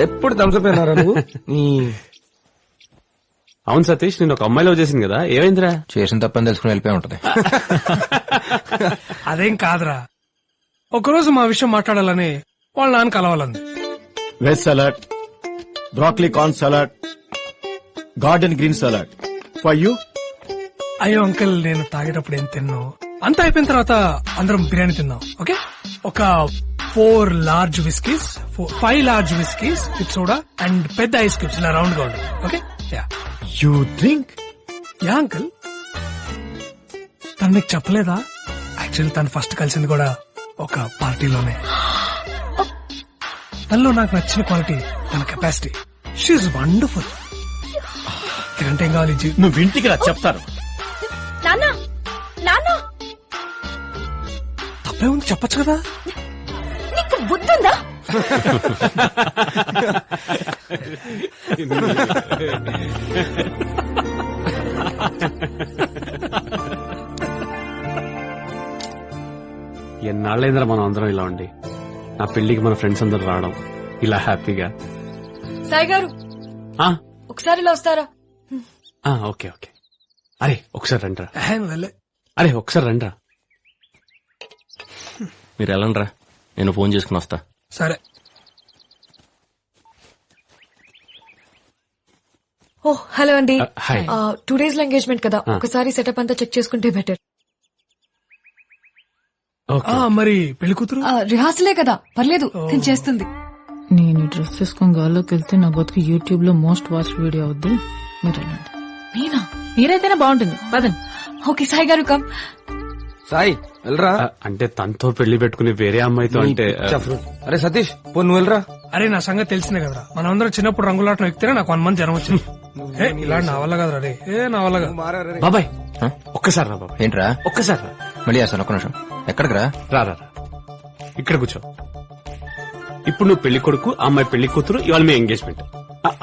ఎప్పుడు తంసపోయినారా నువ్వు? అవును సతీష్, నేను ఒక అమ్మాయిలో చేసింది కదా, ఏమైందిరా? చేసిన తప్పని తెలుసుకుని వెళ్ళిపోయి ఉంటది. అదేం కాదురా, ఒకరోజు మా విషయం మాట్లాడాలని వాళ్ళ నాన్న కలవాలంది. Veg salad, broccoli corn salad, garden green salad for you. అయ్యో అంకుల్, నేను తాగేటప్పుడు ఏం తిన్నావు? అంతా అయిపోయిన తర్వాత అందరం బిర్యానీ తిందాం, ఓకే? ఒక 4 large whiskeys, 5 large whiskeys with soda and పెద్ద ఐస్ క్యూబ్స్ ఇలా రౌండ్ గా ఉండాలి, okay? Yeah you drink? Yeah uncle, తను నీకు చెప్పలేదా? యాక్చువల్లీ తను ఫస్ట్ కలిసింది కూడా ఒక పార్టీలోనే. తనలో నాకు నచ్చిన క్వాలిటీ తన కెపాసిటీ. She wonderful. ఇదంటే ఏం కావాలి? నువ్వు ఇంటికి రా, చెప్తాను. తప్పే ఉంది, చెప్పచ్చు కదా. నీకు బుద్ధుందా? ఎన్నాళ్ళైందిరా మనం అందరం ఇలా ఉండి. నా పెళ్లికి మన ఫ్రెండ్స్ అందరు రావడం ఇలా హ్యాపీగా. సాయి గారు ఒకసారి ఇలా వస్తారా? Okay okay. అరే ఒకసారి రండిరా. వెళ్ళే. అరే ఒకసారి రండిరా. మీరు వెళ్ళండిరా, నేను ఫోన్ చేసుకుని వస్తా. సరే. ఓ హలో అండి. హాయ్. 2 days లో ఎంగేజ్మెంట్ కదా, ఒకసారి సెటప్ అంతా చెక్ చేసుకుంటే బెటర్. మరి పెళ్లి కూతురు రిహార్సలే కదా, పర్లేదు, నేను చేస్తుంది. నేను డ్రెస్ వేసుకొని గాల్లోకి వెళ్తే నా బతుకు యూట్యూబ్ లో మోస్ట్ వాచ్ వీడియో అవుద్ది. మీరు వెళ్ళండి. నేనా? మీరైతేనే బాగుంటుంది, పదండి. ఓకే సాయి గారు కమ్. సాయి వెళ్ళరా. అంటే తనతో పెళ్లి పెట్టుకుని వేరే అమ్మాయితో అంటే. అరే సతీష్, పో నువ్వు వెళ్ళరా. అరే నా సంగతి తెలిసిందే కదరా, మనమందరం చిన్నప్పుడు రంగులాటం ఎక్కితేనే నాకు 1 month జ్వరం వచ్చింది. ఇలా నా వల్ల కదరా రే, నా వల్ల కాదు. బాబాయ్ ఒక్కసారి రా బాబాయ్. ఏంట్రా? ఒక్కసారి రా. మళ్ళీ చేస్తాను, ఒక్క నిమిషం. ఎక్కడికి రా? రా రా రా. ఇక్కడ కూర్చో. ఇప్పుడు నువ్వు పెళ్లి కొడుకు, అమ్మాయి పెళ్లి కూతురు, ఇవాళ మీ ఎంగేజ్మెంట్.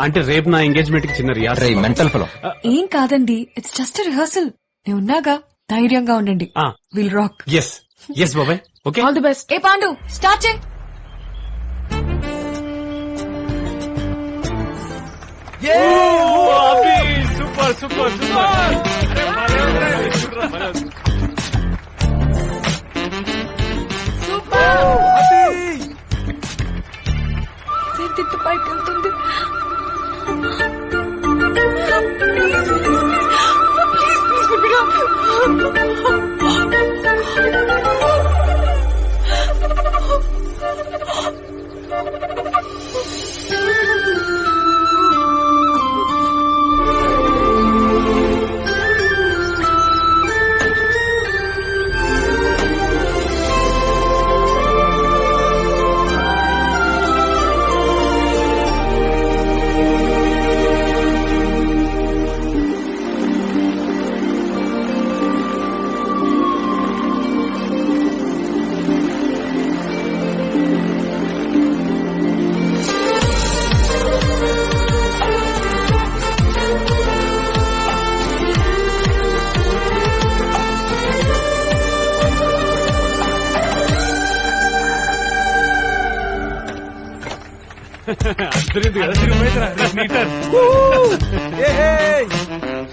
అంటే రేపు నా ఎంగేజ్మెంట్ కి చిన్న రిహార్సల్. Mental fellow. ఏం కాదండి, ఇట్స్ జస్ట్ రిహార్సల్. నేను ఉన్నాగా, ధైర్యంగా ఉండండి. Will rock. ఎస్ ఎస్ బాబాయ్. Okay, all the best. ఏ పాండు, స్టార్ట్ చేయి. Super super super. తిట్టు పైకి వెళ్తుంది.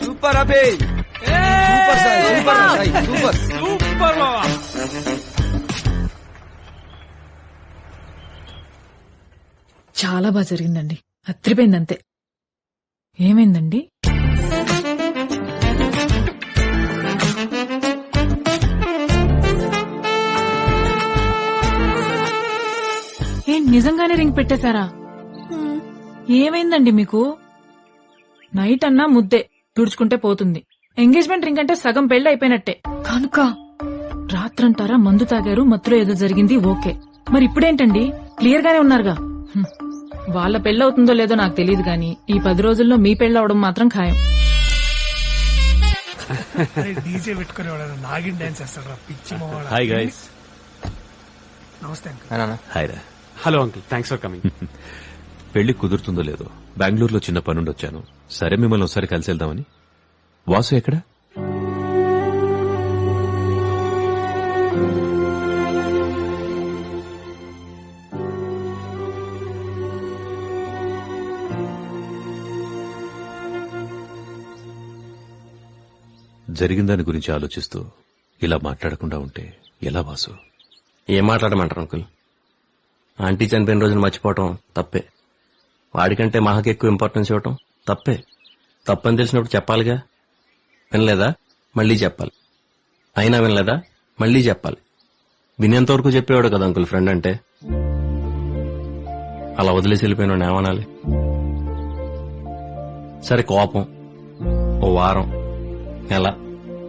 Super Abhi, super Sai, super Sai, super super. చాలా బాగా జరిగిందండి, అత్రిపోయింది అంతే. ఏమైందండి? ఏంటి నిజంగానే రింగ్ పెట్టేశారా? ఏమైందండి మీకు? నైట్ అన్నా ముద్దే తుడుచుకుంటే పోతుంది. ఎంగేజ్మెంట్ రింగ్ అంటే సగం పెళ్లి అయిపోయినట్టే. కనుక రాత్రంటారా మందు తాగారు, మత్తులో ఏదో జరిగింది, ఓకే. మరి ఇప్పుడేంటండి? క్లియర్ గానే ఉన్నారుగా. వాళ్ళ పెళ్ళవుతుందో లేదో నాకు తెలియదు గాని ఈ 10 రోజుల్లో మీ పెళ్ళవడం మాత్రం ఖాయం. డీజే పెట్టుకుని నాగిన్ డాన్స్ చేస్తాడు పిచ్చి మొహం. Hi guys. నమస్తే అంకుల్. హాయ్ రా. Hello uncle, thanks for coming. పెళ్లి కుదురుతుందో లేదో, బెంగళూరులో చిన్న పనుండి వచ్చాను. సరే మిమ్మల్ని ఒకసారి కలిసి వెళ్దామని. వాసు ఎక్కడా? జరిగిన దాని గురించి ఆలోచిస్తూ ఇలా మాట్లాడకుండా ఉంటే ఎలా వాసు? ఏం మాట్లాడమంటారు అంకుల్? ఆంటీ చనిపోయిన రోజున మర్చిపోవటం తప్పే. వాడికంటే మహాకి ఎక్కువ ఇంపార్టెన్స్ ఇవ్వటం తప్పే. తప్పని తెలిసినప్పుడు చెప్పాలిగా. వినలేదా? మళ్ళీ చెప్పాలి. అయినా వినలేదా? మళ్ళీ చెప్పాలి. వినేంత వరకు చెప్పేవాడు కదా అంకుల్ ఫ్రెండ్ అంటే. అలా వదిలేసి వెళ్ళిపోయిన ఏమనాలి? సరే కోపం ఓ వారం, నెల,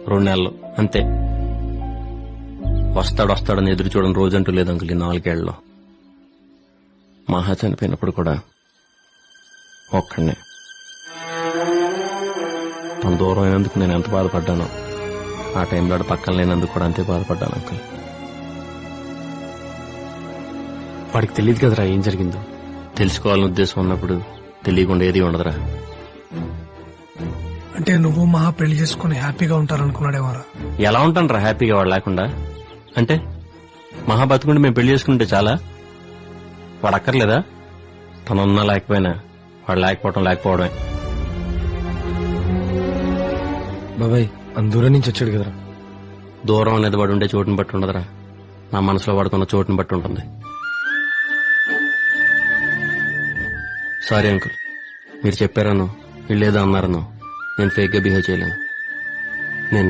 2 నెలలు అంతే. వస్తాడని ఎదురు చూడని రోజంటూ లేదు అంకుల్ ఈ 4 ఏళ్లలో. మహా చనిపోయినప్పుడు కూడా ఒక్కడనే. తన దూరం అయినందుకు నేను ఎంత బాధపడ్డానో ఆ టైంలో పక్కన లేనందుకు కూడా అంతే బాధపడ్డాను అంకుల్. వాడికి తెలియదు కదరా ఏం జరిగిందో. తెలుసుకోవాలని ఉద్దేశం ఉన్నప్పుడు తెలియకుండా ఏది ఉండదురా. అంటే నువ్వు మహా పెళ్లి చేసుకుని హ్యాపీగా ఉంటారనుకున్నాడేమోరా. ఎలా ఉంటాను హ్యాపీగా వాడు లేకుండా? అంటే మహా బతుకుంటే మేము పెళ్లి చేసుకుంటే చాలా? వాడు అక్కర్లేదా? తనున్నా లేకపోయినా వాడు లేకపోవడమే. బాబాయ్ దూరం నుంచి వచ్చాడు కదరా. దూరం అనేది వాడు ఉండే చోటుని బట్టి ఉండదురా, నా మనసులో వాడుకున్న చోటుని బట్టి ఉంటుంది. సారీ అంకుల్, మీరు చెప్పారను వీళ్ళేదో అన్నారను నేను ఫేక్ గా బిహేవ్ చేయలేను. నేను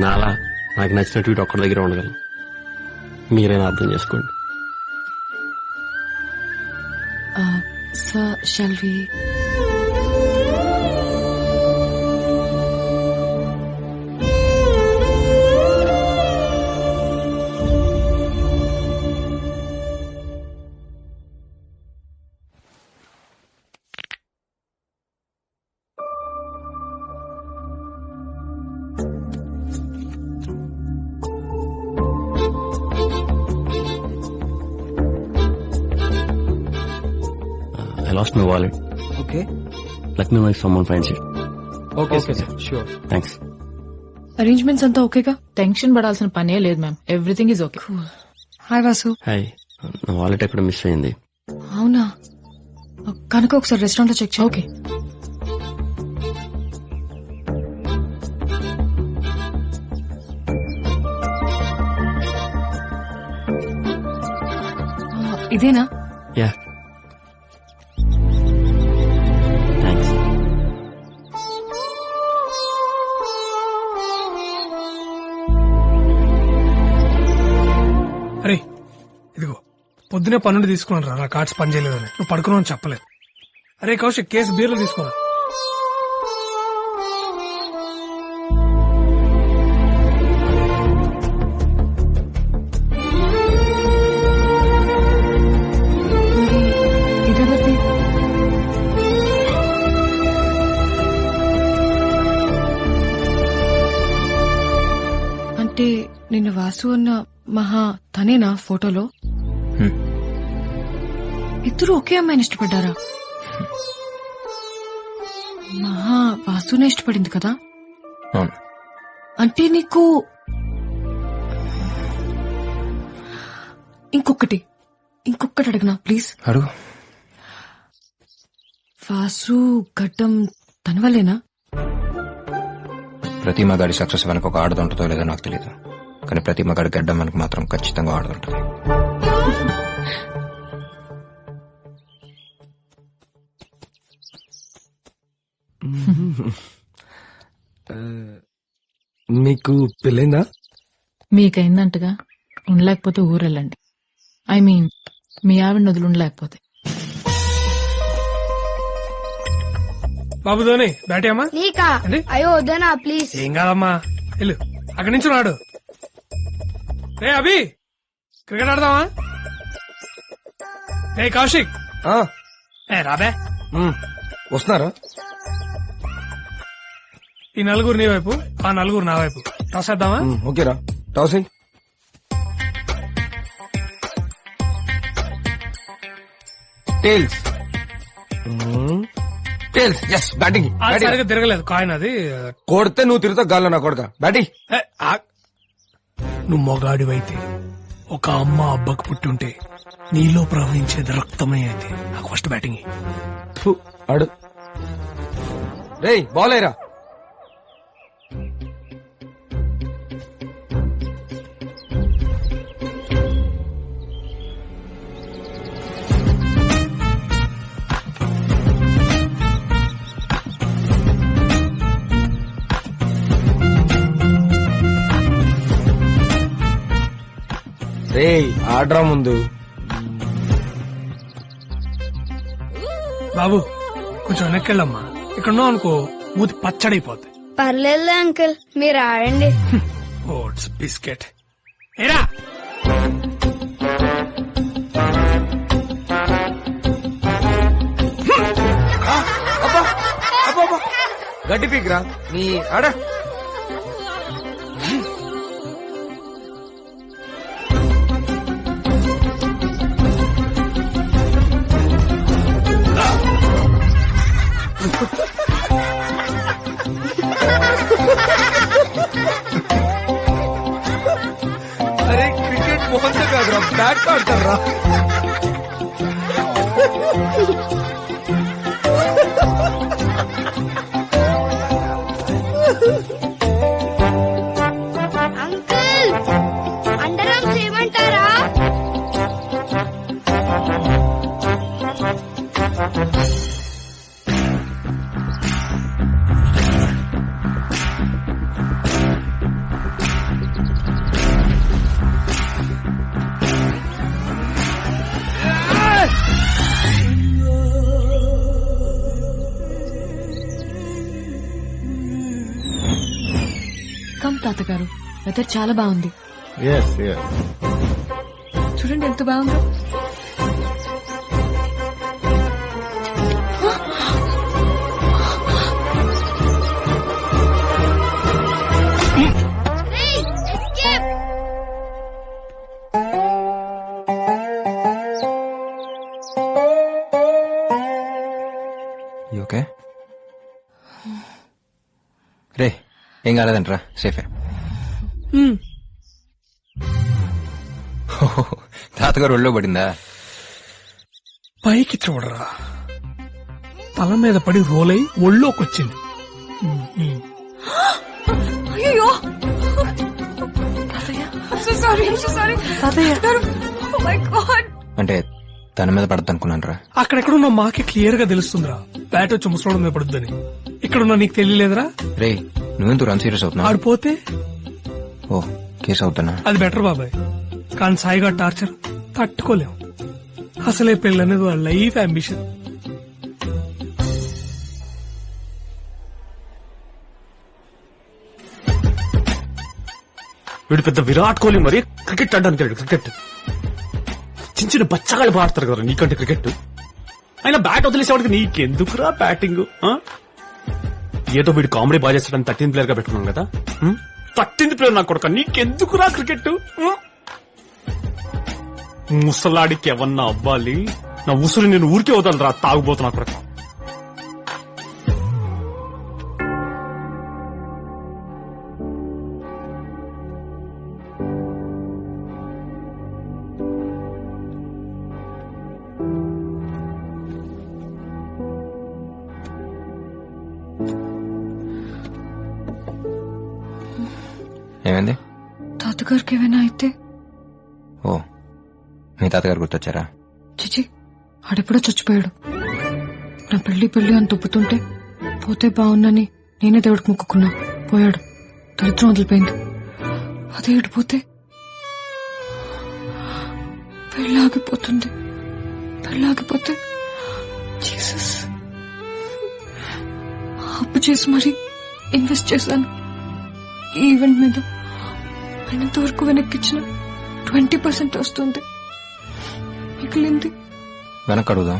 నాకు నచ్చినట్టు వీటి ఒక్కడి దగ్గర ఉండగలను. మీరైనా అర్థం చేసుకోండి. Sir shall we? I lost my wallet. Okay Let me know if someone finds it. Okay sir sure. Thanks. Arrangements అంతా ఓకేగా? టెన్షన్ పడాల్సిన పనే లేదు ma'am, everything is okay. Hi Vasu. Hi. నా వాలెట్ ఎక్కడ మిస్ అయింది. అవునా? కనుక ఒకసారి రెస్టారెంట్ లో చెక్ చేయి. ఓకే. ఇదేనా? Yeah thanks. అరే ఇదిగో పొద్దునే 12 తీసుకున్నాను రా, నా కార్డ్స్ పనిచేయలేదని. నువ్వు పడుకున్నావు అని చెప్పలేదు. అరే కౌశిక్, కేసు బీర్లు తీసుకున్నా. ఇదెవరిది? అంటే నిన్న వాసు అన్న మహా తనేనా ఫోటోలో? ఇద్దరు ఒకే అమ్మాయిని ఇష్టపడ్డారా? మహా వాసునే ఇష్టపడింది కదా? అవును. అంటే నీకు ఇంకొకటి అడగనా ప్లీజ్? అడుగు. వాసు గడ్డం తన వల్లేనా? ప్రతి మగాడి సక్సెస్ వెనక ఒక ఆడది ఉంటుందో లేదో నాకు తెలియదు, కానీ ప్రతి మగాడి గడ్డం వెనక మాత్రం ఖచ్చితంగా ఆడదుంటుంది. మీకు పెళ్ళైందా? మీకైందంటగా, ఉండలేకపోతే ఊరెళ్ళండి. ఐ మీన్ మీ ఆవిడ వదిలి ఉండలేకపోతే. బాబు ధోని బ్యాటీ అమ్మా. నీకా? ఏంటి? అయ్యో వద్దనా ప్లీజ్. ఏం కాదమ్మా, వెళ్ళు అక్కడి నుంచి రాడు. రే అభి, క్రికెట్ ఆడదామా? రే కౌశిక్, రాబే. వస్తున్నారా? ఈ 4 నీ వైపు, ఆ 4 నా వైపు. టాస్ వేద్దామా? ఓకేరా, టాస్ అయ్యి. Tails tails. Yes, batting. అది సరిగ్గా తిరగలేదు కాయిన్, అది కొడితే నువ్వు తిరుగుతావు గాల్లో నా కొడక. బ్యాటింగ్. ఏ, నువ్వు మొగాడివైతే ఒక అమ్మ అబ్బకు పుట్టుంటే నీలో ప్రవహించేది రక్తమే అయితే. నాకు ఫస్ట్ బ్యాటింగ్. ఆడు. రేయ్ బాల్ అయ్యరా. రే ఆర్డర్ ముందు. బాబు కొంచెం వెనక్కి వెళ్ళమ్మా. ఇక్కడ ఉన్నావు అనుకో మూతి పచ్చడైపోద్ది. పర్లేదు అంకుల్, మీరు ఆడండి. ఓట్స్ బిస్కెట్ ఏరా. గడ్డి పీకిరా నీ ఆడ. అరే క్రికెట్ మోహన్ కాదురా, బ్యాట్ ఆడతారా. అంకుల్, అండర్ ఆర్మ్స్ చేయమంటారా? కమ్ తాతగారు, వెదర్ చాలా బాగుంది. చూడండి ఎంత బాగుందో. ఓకే రే, ఏం కాలేదంటరా, సేఫే. తాతగారు ఒళ్ళో పడిందా? పైకి చూడరా, తల మీద పడి రోలై ఒళ్ళోకొచ్చింది. అయ్యో అంటే తన మీద పడద్దు అనుకున్నాను రా. అక్కడెక్కడున్న మాకే క్లియర్ గా తెలుస్తుందిరా, బ్యాట్ వచ్చి ముసలోడు మీద పడుద్దని. ఇక్కడున్నా నీకు తెలియలేదురా? రే నువ్వెందుకు రన్ సీరియస్ అవుతున్నావు? ఆడిపోతే ఓ కేసు అవుతానా? అది బెటర్ బాబాయ్, కానీ సాయిగా టార్చర్ తట్టుకోలేం. అసలే పెళ్ళనేది వాళ్ళ లైఫ్ అంబిషన్. వీడు పెద్ద విరాట్ కోహ్లీ మరి క్రికెట్ ఆడడానికి వెళ్ళాడు. క్రికెట్ చిన్న చిన్న బచ్చగాళ్ళు పాడతారు కదా నీకంటే క్రికెట్. అయినా బ్యాట్ వదిలేసేవాడికి నీకెందుకురా బ్యాటింగ్? ఏదో వీడు కామెడీ బాగా చేస్తాడని 13th ప్లేయర్ గా పెట్టుకున్నాను కదా. 13th ప్లేయర్ నా కొడుక, నీకెందుకురా క్రికెట్? ముసలాడికి ఎవన్నా అవ్వాలి, నా ఉసురు నేను ఊరికే వదలరా రా, తాగుబోతున్నా కొడుక. ఏమైంది? తాతగారికి ఏమైనా అయితే? ఓ మీ తాతగారు గుర్తొచ్చారా? చిచి, ఆడెప్పుడో చచ్చిపోయాడు. నా పెళ్లి అని తొప్పుతుంటే పోతే బాగుందని నేనే దేవుడికి మొక్కుకున్నా. పోయాడు, దరిద్రం వదిలిపోయింది. అదే ఇడిపోతే పెళ్ళాగిపోతుంది. పెళ్ళాగిపోతే జీసస్, అప్పు చేసి మరీ ఇన్వెస్ట్ చేశాను ఈ ఈవెంట్ మీద. అయినంతవరకు వెనక్కిచ్చిన 20% వస్తుంది, మిగిలింది వెనక్కి అడుగుదాం.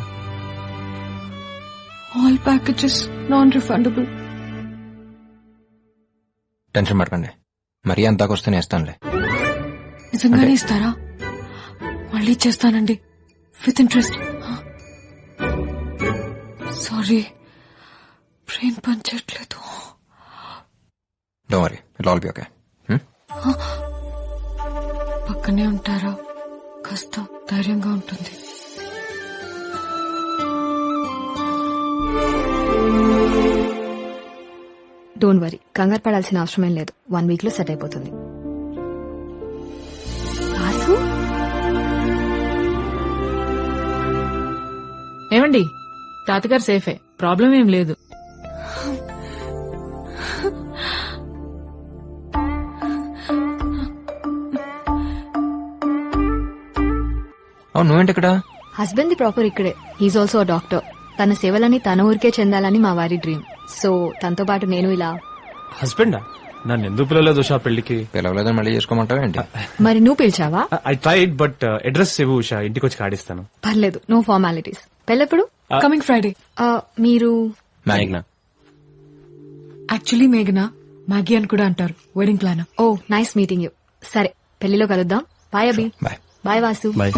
All packages non refundable. Tension పడకండి, మరీ అంతాకొస్తే నేస్తానులే. నిజంగానే ఇస్తారా? మళ్ళీ చేస్తానండి విత్ ఇంట్రెస్ట్. సారీ, బ్రెయిన్ పనిచేయట్లేదు. Don't worry, it all be okay. పక్కనే ఉంటారా? కాస్త ధైర్యంగా ఉంటుంది. డోంట్ వరీ, కంగారు పడాల్సిన అవసరమేం లేదు. 1 week లో సెట్ అయిపోతుంది. ఏమండి, తాతగారు సేఫే, ప్రాబ్లం ఏం లేదు. అవును నువ్వేంటి ఇక్కడ? హస్బెండ్ ది ప్రాపర్ ఇక్కడే. He's also doctor. తన సేవలని తన ఊరికే చెందాలని మా వారి డ్రీమ్. సో తనతో పాటు నేను ఇలా. హస్బెండా? నన్ను ఎందుకు పిలవలేదు ఉషా పెళ్లికి? పిలవలేదని మళ్ళీ చేసుకోమంటావా ఏంటి? మరి నువ్వు పిలిచావా? ఐ ట్రైడ్ బట్ అడ్రస్ ఇవ్వు ఉషా, ఇంటికి వచ్చి కాడిస్తాను. పర్లేదు, నో ఫార్మాలిటీస్. పెళ్ళెప్పుడు? Coming Friday. మీరు? మేఘ్నా. యాక్చువల్లీ మేఘనా మ్యాగీ అని కూడా అంటారు. Wedding plan. Oh nice meeting you. సరే పెళ్లిలో కలుద్దాం. బాయ్ అభి. బాయ్. బాయ్ వాసు. బాయ్.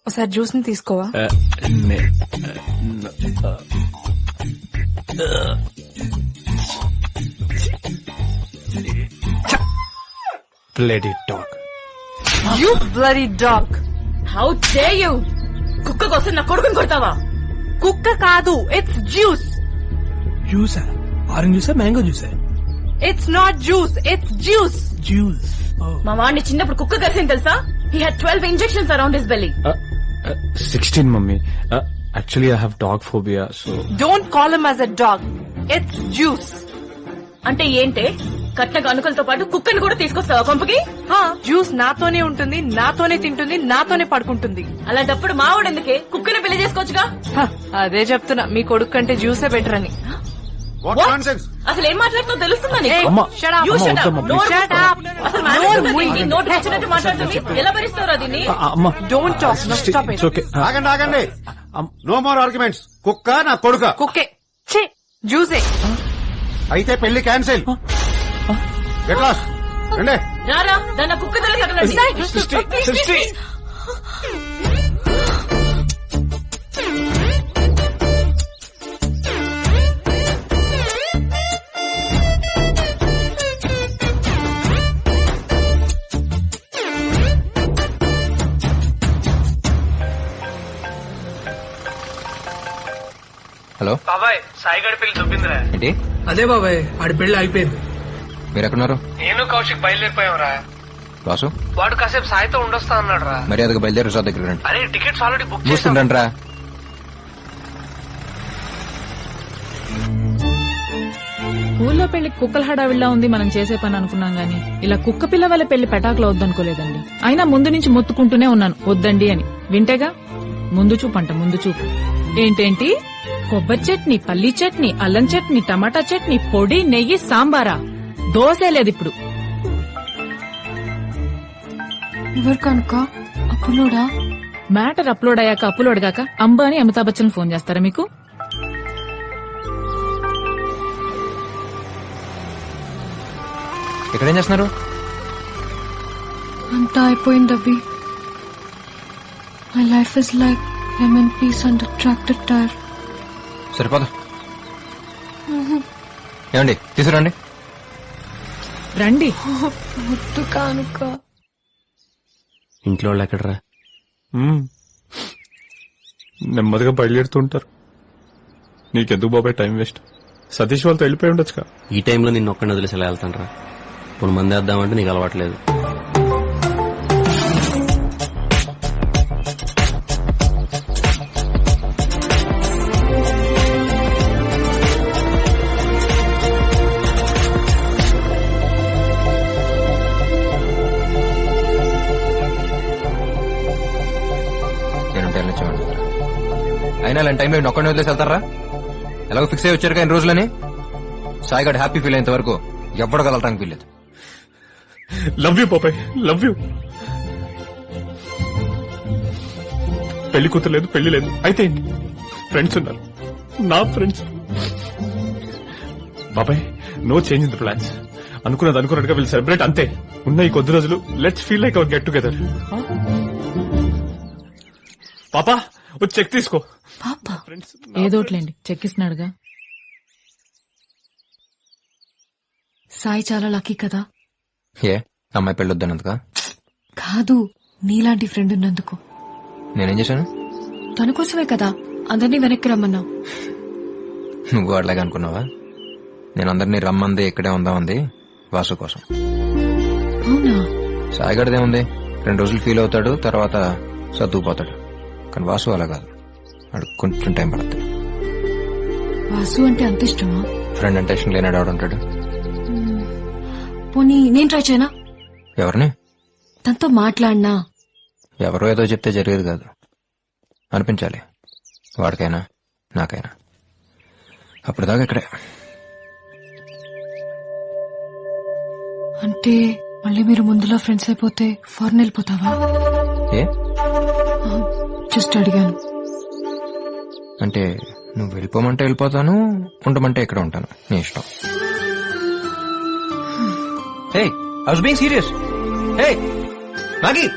ఒకసారి జ్యూస్ ని తీసుకోవా? Bloody dog. You bloody dog. How day you! కుక్క కోసం నా కొడుకుని కొడతావా? కుక్క కాదు, it's juice. జ్యూసా? Orange జ్యూసా, mango జ్యూసా? It's not juice, it's juice. Juice. మా వాడిని చిన్నప్పుడు కుక్క కలిసింది తెలుసా? He had 12 injections around his belly. 16 mummy. Actually I have dog phobia, so. Don't call him as a dog. It's juice. అంటే ఏంటే? కట్న గనుకలతో పాటు కుక్కని కూడా తీసుకొస్తావా కొంపకి? జ్యూస్ నాతోనే ఉంటుంది, నాతోనే తింటుంది, నాతోనే పడుకుంటుంది. అలాంటప్పుడు మా వాడెందుకే? కుక్కని పెళ్లి చేసుకోవచ్చుగా. అదే చెప్తున్నా, మీ కొడుకు కంటే జ్యూసే బెటర్ అని. అసలు ఏం మాట్లాడుతుందో తెలుస్తుందా నీకు? అమ్మా, You shut up. అమ్మా, నోరు please. మూసుకో. అసలు మాట్లాడుతుంది, నోటు వచ్చినట్టు మాట్లాడుతుంది. ఎలా భరిస్తారో దీన్ని? అమ్మా, Don't talk. No, stop it. it's okay. ఆగండి ఆగండి. No more arguments. కుక్క నా కొడుక. కుక్కే. ఛీ, జ్యూసే. అయితే పెళ్లి క్యాన్సిల్. Get lost. రండి. రారా, దాన్ని కుక్క దగ్గర సృష్టి. హలో బాబాయ్, సాయిగడి పెళ్లి దొబ్బిందిరా. ఏంటి? అదే బాబాయ్, ఆడి పెళ్లి అయిపోయింది. మీరు ఎక్కడున్నారు? నేను కౌశిక్ బయలుదేరిపోయావురా. వాసు వాడు కాసేపు సాయితో ఉండొస్తా అన్నాడు రా. మర్యాదగా బయలుదేరి రిసార్ట్ దగ్గర రండి. అరే టికెట్స్ ఆల్రెడీ బుక్ చేశాం. చూస్తుండండి రా. ఊళ్ళో పెళ్లి కుక్కల హడావిడిలా ఉంది మనం చేసే పని అనుకున్నాం గానీ ఇలా కుక్క పిల్ల వాళ్ళ పెళ్లి పెటాకులో వద్దనుకోలేదండి. అయినా ముందు నుంచి మొత్తుకుంటూనే ఉన్నాను వద్దండి అని. వింటేగా ముందు చూపు అంట, ముందు చూపు. ఏంటేంటి? కొబ్బరి చట్నీ, పల్లీ చట్నీ, అల్లం చట్నీ, టమాటా చట్నీ, పొడి, నెయ్యి, సాంబారా? దోసే లేదు ఇప్పుడు. ఎవరు కనుక అప్పులోడా? మ్యాటర్ అప్లోడ్ అయ్యాక అప్లోడ్ గాక అంబానీ అమితాబ్ బచ్చన్ ఫోన్ చేస్తారా మీకు? ఇక్కడేం చేస్తున్నారు? అంతా అయిపోయింది అవి. My life is like lemon piece and tractor tyre. సరిపోదా? ఏమండి తీసుకురండి. రండి. వద్దు కానుక. ఇంట్లో వాళ్ళు ఎక్కడరా? నెమ్మదిగా బయలుదేరుతుంటారు. నీకెందుకు బాబాయ్ టైం వేస్ట్? సతీష్ వాళ్ళతో వెళ్ళిపోయి ఉండొచ్చుగా. ఈ టైంలో నిన్ను ఒక్కడిని వదిలేసి ఎలా వెళ్తానరా? ఇప్పుడు మంది వేద్దామంటే నీకు అలవాట్లేదు. అయినా ఇలాంటి టైంలో ఒక్కడిని వదిలేసి వెళ్తారా? ఎలాగో ఫిక్స్ అయ్యి వచ్చారు కానీ రోజులని. సాయిగడ్ హ్యాపీ ఫీల్ అయ్యేంత వరకు ఎవ్వడు కలవటానికి వీల్లేదు. లవ్ యూ బాబాయ్, లవ్ యూ. పెళ్లి కూతురు లేదు, పెళ్లి లేదు. అయితే ఫ్రెండ్స్ ఉన్నారు, నా ఫ్రెండ్స్. బాబాయ్ no change in the plans. అనుకున్నది అనుకున్నట్టుగా వీళ్ళు సెలబ్రేట్ అంతే. ఉన్న ఈ కొద్ది రోజులు let's feel like our get together. పాపా వచ్చి చెక్ తీసుకో. పాపా ఏదోట్లేండి, చెక్కిస్తున్నాడుగా. సాయి చాలా లక్కీ కదా. ఏ అమ్మాయి పెళ్ళొద్దన్నందుక? కాదు, నీలాంటి ఫ్రెండ్ ఉన్నందుకు. నేనేం చేశాను? తన కోసమే కదా అందరినీ వెనక్కి రమ్మన్నావు. నువ్వు అట్లాగే అనుకున్నావా? నేను అందరినీ రమ్మంది ఇక్కడే ఉందామంది వాసు కోసం. అవునా? సాయిగడదే ఉంది, 2 రోజులు ఫీల్ అవుతాడు, తర్వాత సర్దుకుపోతాడు. కానీ వాసు అలా కాదు, వాడికి కొంచెం టైం పడుతుంది. వాసు అంటే అంత ఇష్టమా? ఫ్రెండ్ అంటే ఇష్టం లేనాడు ఆవిడ ఉంటాడు. పోనీ నేను ట్రై చేయనా? ఎవరిని? తనతో మాట్లాడినా. ఎవరో ఏదో చెప్తే జరిగేది కాదు, అనిపించాలి. వాడికైనా నాకైనా. అప్పుడు దాకా ఇక్కడే. అంటే మళ్ళీ మీరు ముందులో ఫ్రెండ్స్ అయిపోతే ఫారెన్ వెళ్ళిపోతావా? ఏ జస్ట్ అడిగాను. అంటే నువ్వు వెళ్ళిపోమంటే వెళ్ళిపోతాను, ఉండమంటే ఇక్కడ ఉంటాను, నీ ఇష్టం. Hey, I was being serious. Hey, Maggie.